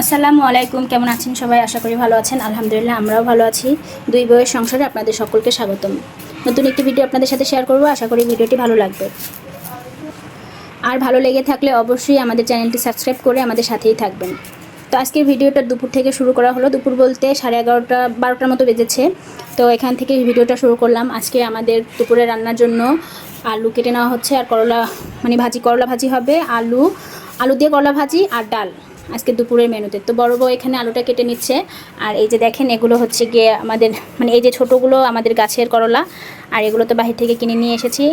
আসসালামু আলাইকুম, কেমন আছেন সবাই? আশা করি ভালো আছেন। আলহামদুলিল্লাহ আমরাও ভালো আছি। দুই বউয়ের সংসারে আপনাদের সকলকে স্বাগতম। নতুন একটি ভিডিও আপনাদের সাথে শেয়ার করব, আশা করি ভিডিওটি ভালো লাগবে। আর ভালো লেগে থাকলে অবশ্যই আমাদের চ্যানেলটি সাবস্ক্রাইব করে আমাদের সাথেই থাকবেন। তো আজকের ভিডিওটা দুপুর থেকে শুরু করা হলো। দুপুর বলতে 11:30 12টার মতো বেজেছে। তো এখান থেকে ভিডিওটা শুরু করলাম। আজকে আমাদের দুপুরে রান্নার জন্য আলু কেটে নেওয়া হচ্ছে, আর করলা করলা ভাজি হবে। আলু দিয়ে করলা ভাজি আর ডাল আজকে দুপুরের মেনুতে। তো বড় বউ এখানে আলুটা কেটে নিচ্ছে। আর এই যে দেখেন, এগুলো হচ্ছে গিয়ে আমাদের এই যে ছোটোগুলো আমাদের গাছের করলা, আর এগুলো তো বাহির থেকে কিনে নিয়ে এসেছি।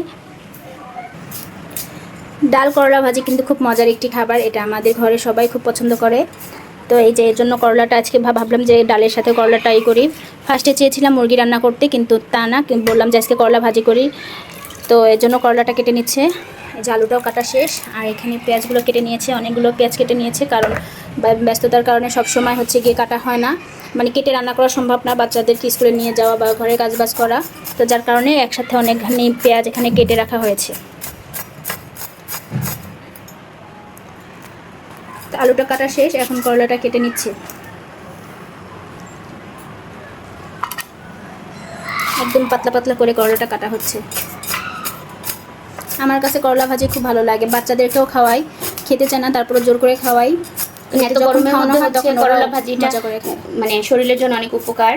ডাল করলা ভাজি কিন্তু খুব মজার একটি খাবার, এটা আমাদের ঘরে সবাই খুব পছন্দ করে। তো এই যে এর জন্য করলাটা আজকে ভাবলাম যে ডালের সাথে করলাটাই করি। ফার্স্টে চেয়েছিলাম মুরগি রান্না করতে, কিন্তু তা না, বললাম যে আজকে করলা ভাজি করি। তো এর জন্য করলাটা কেটে নিচ্ছে। এই যে আলুটাও কাটা শেষ, আর এখানে পেঁয়াজগুলো কেটে নিয়েছে, অনেকগুলো পেঁয়াজ কেটে নিয়েছে, কারণ ব্যস্ততার কারণে সবসময় হচ্ছে গিয়ে কাটা হয় না, কেটে রান্না করা সম্ভব না, বাচ্চাদেরকে স্কুলে নিয়ে যাওয়া বা ঘরে কাজবাজ করা। তো যার কারণে একসাথে অনেকখানি পেঁয়াজ এখানে কেটে রাখা হয়েছে। তো আলুটা কাটা শেষ, এখন করলাটা কেটে নিচ্ছে। একদম পাতলা পাতলা করে করলাটা কাটা হচ্ছে। আমার কাছে করলা ভাজি খুব ভালো লাগে, বাচ্চাদেরকেও খাওয়াই, খেতে চায় না তারপরে জোর করে খাওয়াই। এত গরমের মধ্যে হচ্ছে করলা ভাজিটা শরীরের জন্য অনেক উপকার।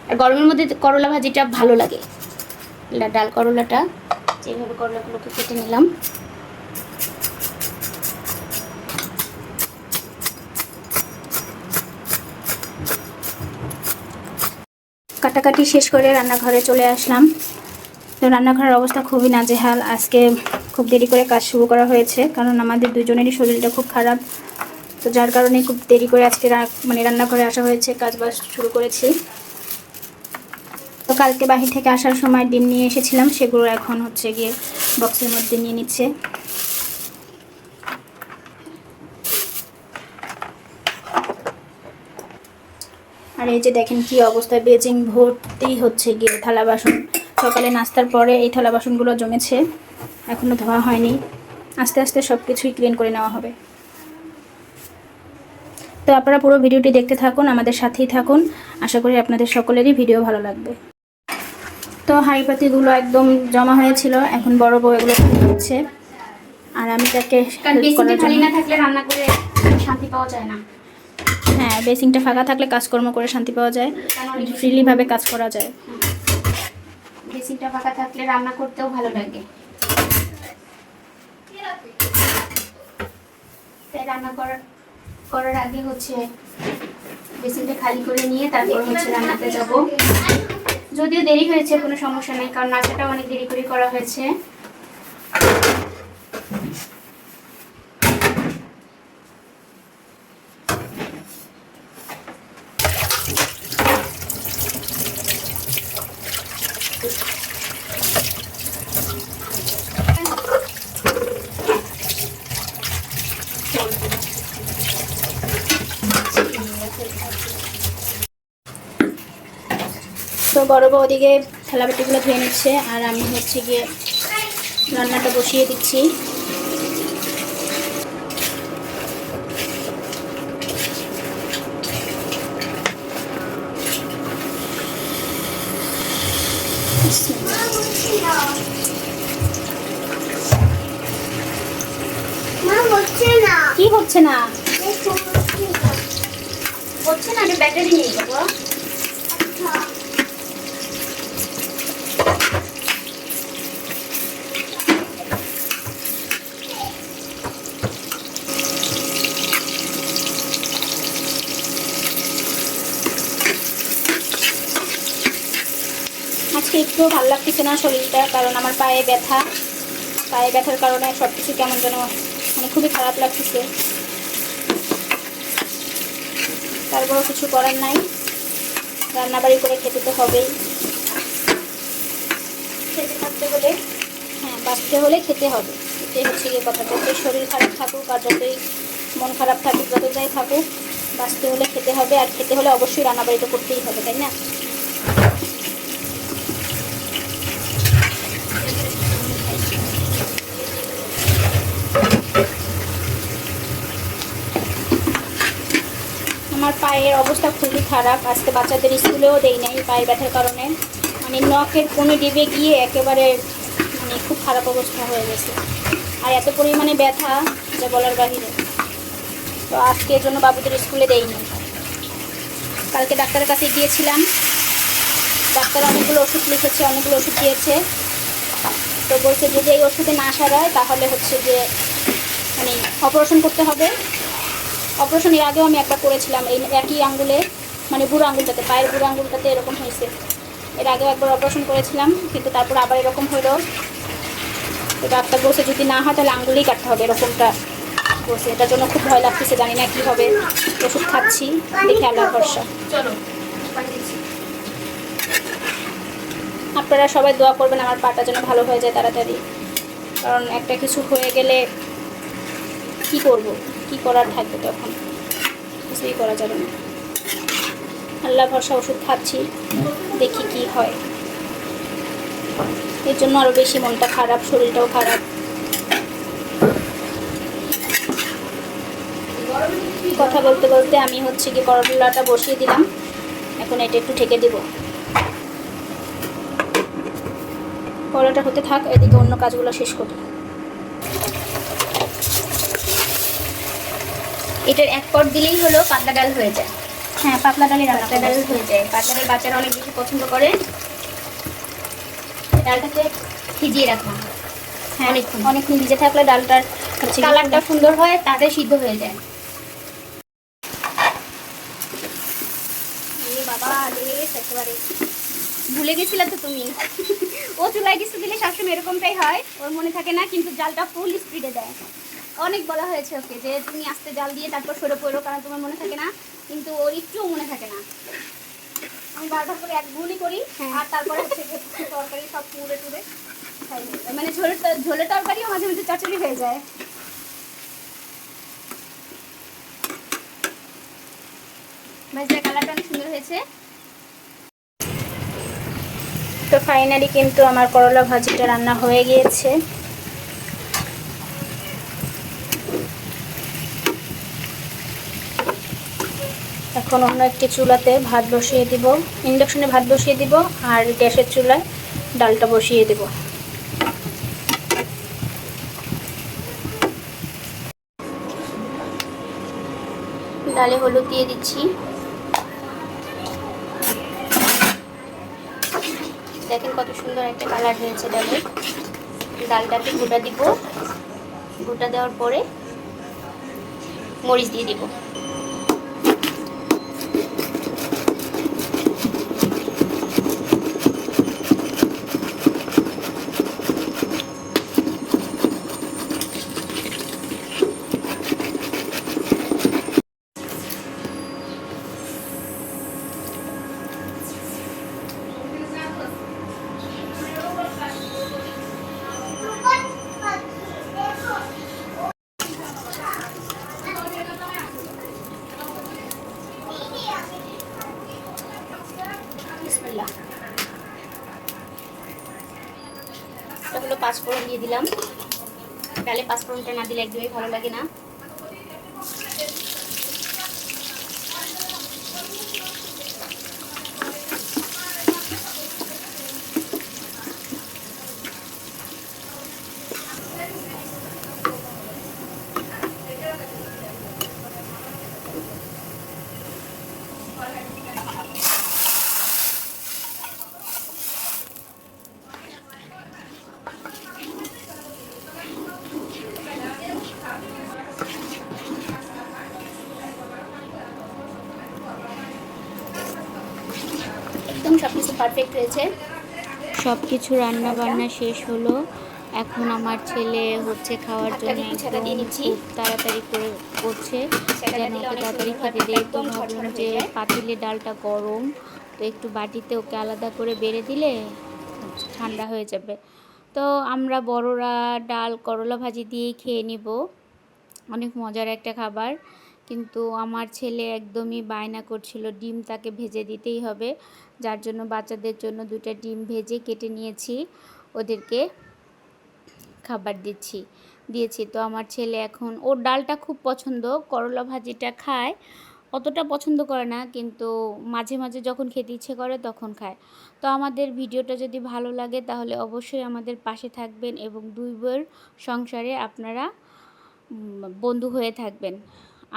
আর গরমের মধ্যে করলা ভাজিটা ভালো লাগে। ডাল করলাটা যেভাবে করলাগুলোকে কেটে নিলাম। কাটাকাটি শেষ করে রান্নাঘরে চলে আসলাম। তো রান্নাঘরের অবস্থা খুবই নাজেহাল। আজকে খুব দেরি করে কাজ শুরু করা হয়েছে, কারণ আমাদের দুজনেরই শরীরটা খুব খারাপ। তো যার কারণে খুব দেরি করে আজকে রান্নাঘরে আসা হয়েছে, কাজবাজ শুরু করেছি। তো কালকে বাহির থেকে আসার সময় ডিম নিয়ে এসেছিলাম, সেগুলো এখন হচ্ছে গিয়ে বক্সের মধ্যে নিয়ে নিচ্ছে। আর এই যে দেখেন কি অবস্থা, বেজিং ভর্তি হচ্ছে গিয়ে থালা বাসন। সকালে নাস্তার পরে এই থালা বাসনগুলো জমেছে, এখনও ধোয়া হয়নি। আস্তে আস্তে সব কিছুই ক্লিন করে নেওয়া হবে। তো আপনারা পুরো ভিডিওটি দেখতে থাকুন, আমাদের সাথেই থাকুন। আশা করি আপনাদের সকলেরই ভিডিও ভালো লাগবে। তো হাঁড়ি পাতিগুলো একদম জমা হয়েছিল, এখন বড় বউ এগুলো হচ্ছে। আর আমি তাকে খালি না থাকলে রান্না করে শান্তি পাওয়া যায় না। হ্যাঁ, বেসিংটা ফাঁকা থাকলে কাজকর্ম করে শান্তি পাওয়া যায়, ফ্রিলিভাবে কাজ করা যায়। বেসিংটা ফাঁকা থাকলে রান্না করতেও ভালো লাগে। তাই রান্না করার আগে হচ্ছে বেসিনটা খালি করে নিয়ে তারপর হচ্ছে রান্নাতে যাব। যদিও দেরি হয়েছে, কোনো সমস্যা নেই, কারণ নাস্তাটা অনেক দেরি করে করা হয়েছে। তো বড় বউ ওদিকে থালাবাটিগুলো ধুয়ে নিচ্ছে, আর আমি হচ্ছে গিয়ে রান্নাটা বসিয়ে দিচ্ছি। কি হচ্ছে না? হচ্ছে না, আমি ব্যাটারি নিয়ে যাবো। আজকে একটু ভালো লাগতেছে না শরীরটা, কারণ আমার পায়ে ব্যথার কারণে সব কিছু কেমন যেন খুবই খারাপ লাগতেছে। তারপরও কিছু করার নাই, রান্নাবাড়ি করে খেতে তো হবেই। খেতে থাকতে হলে, হ্যাঁ, বাঁচতে হলে খেতে হবে, এটাই হচ্ছে গিয়ে কথা। যতই শরীর খারাপ থাকুক আর যতই মন খারাপ থাকুক, যত যাই থাকুক, বাঁচতে হলে খেতে হবে, আর খেতে হলে অবশ্যই রান্নাবাড়ি তো করতেই হবে, তাই না? আমার পায়ের অবস্থা খুবই খারাপ, আজকে বাচ্চাদের স্কুলেও দেই নাই পায়ের ব্যথার কারণে। মানে নখের কোণে ডিবে গিয়ে একেবারে মানে খুব খারাপ অবস্থা হয়ে গেছে, আর এত পরিমাণে ব্যথা যা বলার বাহিরে। তো আজকে এর জন্য বাবুদের স্কুলে দেইনি। কালকে ডাক্তারের কাছে গিয়েছিলাম, ডাক্তার অনেকগুলো ওষুধ লিখেছে, অনেকগুলো ওষুধ দিয়েছে। তো বলছে যদি এই ওষুধে না সারায় তাহলে হচ্ছে যে মানে অপারেশন করতে হবে। অপারেশন এর আগেও আমি একটা করেছিলাম এই একই আঙ্গুলে, মানে বুড়ো আঙ্গুলটাতে, পায়ের বুড়ো আঙ্গুলটাতে এরকম হয়েছে। এর আগেও একবার অপারেশন করেছিলাম, কিন্তু তারপর আবার এরকম হলো। তো ডাক্তার বলছে যদি না হয় তাহলে আঙ্গুলেই কাটতে হবে, এরকমটা বলছে। এটার জন্য খুব ভয় লাগতেছে, জানি না কী হবে। ওষুধ খাচ্ছি, দেখে আল্লাহর ভরসা। চলো, আপনারা সবাই দোয়া করবেন আমার পাটা যেন ভালো হয়ে যায় তাড়াতাড়ি, কারণ একটা কিছু হয়ে গেলে কি করব, কি করার থাকবে তখন, কিছুই করা যাবে না। আল্লাহ ভরসা ওষুধ খাচ্ছি, দেখি কি হয়। এর জন্য আরও বেশি মনটা খারাপ, শরীরটাও খারাপ। কথা বলতে বলতে আমি হচ্ছে কি করলাটা বসিয়ে দিলাম, এখন এটা একটু ঢেকে দেব। করলাটা হতে থাক, এদিকে অন্য কাজগুলো শেষ করি। এটার এক পট দিলেই হলো পাতলা ডাল হয়ে যায়। হ্যাঁ, পাতলা ডালই রান্না পাতলা ডাল হয়ে যায়, পাতলা ডাল বাচ্চারা অনেক বেশি পছন্দ করে। ডালটাকে ভিজিয়ে রাখলাম, হ্যাঁ অনেকক্ষণ ভিজে থাকলে ডালটার হচ্ছে কালারটা সুন্দর হয়, তাতে সিদ্ধ হয়ে যায়। বাবা একেবারে ভুলে গেছিলা তো তুমি। ও চুলায় কিছু দিলে সবসময় এরকমটাই হয়, ওর মনে থাকে না, কিন্তু জালটা ফুল স্পিডে দেয়। অনেক বলা হয়েছে ওকে যে তুমি আস্তে জাল দিয়ে তারপর সরে পড়ো, কারণ তোমার মনে থাকে না, কিন্তু ওর একটুও মনে থাকে না। আমি বারবার করে এক গুলি করি, আর তারপরে হচ্ছে তরকারি সব পুড়ে টুড়ে খাই। মানে ঝোলের তরকারিও মাঝে মাঝে চচ্চড়ি হয়ে যায়। ভাজটা কালারটা অনেক সুন্দর হয়েছে। তো ফাইনালি কিন্তু আমার করলা ভাজিটা রান্না হয়ে গিয়েছে। এখন অন্য একটি চুলাতে ভাত বসিয়ে দিব, ইন্ডাকশনে ভাত বসিয়ে দিব, আর গ্যাসের চুলায় ডালটা বসিয়ে দেব। ডালে হলুদ দিয়ে দিচ্ছি, দেখেন কত সুন্দর একটা কালার হয়েছে ডালে। ডালটাকে গোটা দিব, গোটা দেওয়ার পরে মরিচ দিয়ে দিব। বিসমিল্লাহ। এটা হলো পাঁচফোড়ন দিয়ে দিলাম। ডালে পাঁচফোড়নটা না দিলে একদমই ভালো লাগে না। একদম সব কিছু পারফেক্ট হয়েছে। সব কিছু রান্না বান্না শেষ হলো। এখন আমার ছেলে হচ্ছে খাওয়ার জন্য ছেঁকা দিয়ে নিচ্ছি। খুব তাড়াতাড়ি করে করছে যেন ওকে তাড়াতাড়ি খেতে দেয়। তো ভাবলাম যে পাতিলে ডালটা গরম, তো একটু বাটিতে ওকে আলাদা করে বেড়ে দিলে ঠান্ডা হয়ে যাবে। তো আমরা বড়রা ডাল করলা ভাজি দিয়েই খেয়ে নিব, অনেক মজার একটা খাবার। কিন্তু আমার ছেলে একদমই বায়না করছিল ডিম তাকে ভেজে দিতেই হবে, যার জন্য বাচ্চাদের জন্য 2টা ডিম ভেজে কেটে নিয়েছি, ওদেরকে খাবার দিয়েছি। তো আমার ছেলে এখন, ওর ডালটা খুব পছন্দ, করলা ভাজিটা খায়, অতটা পছন্দ করে না, কিন্তু মাঝে মাঝে যখন খেতে ইচ্ছে করে তখন খায়। তো আমাদের ভিডিওটা যদি ভালো লাগে তাহলে অবশ্যই আমাদের পাশে থাকবেন এবং দুই বউয়ের সংসারে আপনারা বন্ধু হয়ে থাকবেন।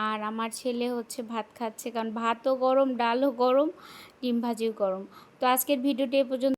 আর আমার ছেলে হচ্ছে ভাত খাচ্ছে, কারণ ভাতও গরম, ডালও গরম, ডিম ভাজিও গরম। তো আজকের ভিডিওটি এ পর্যন্ত।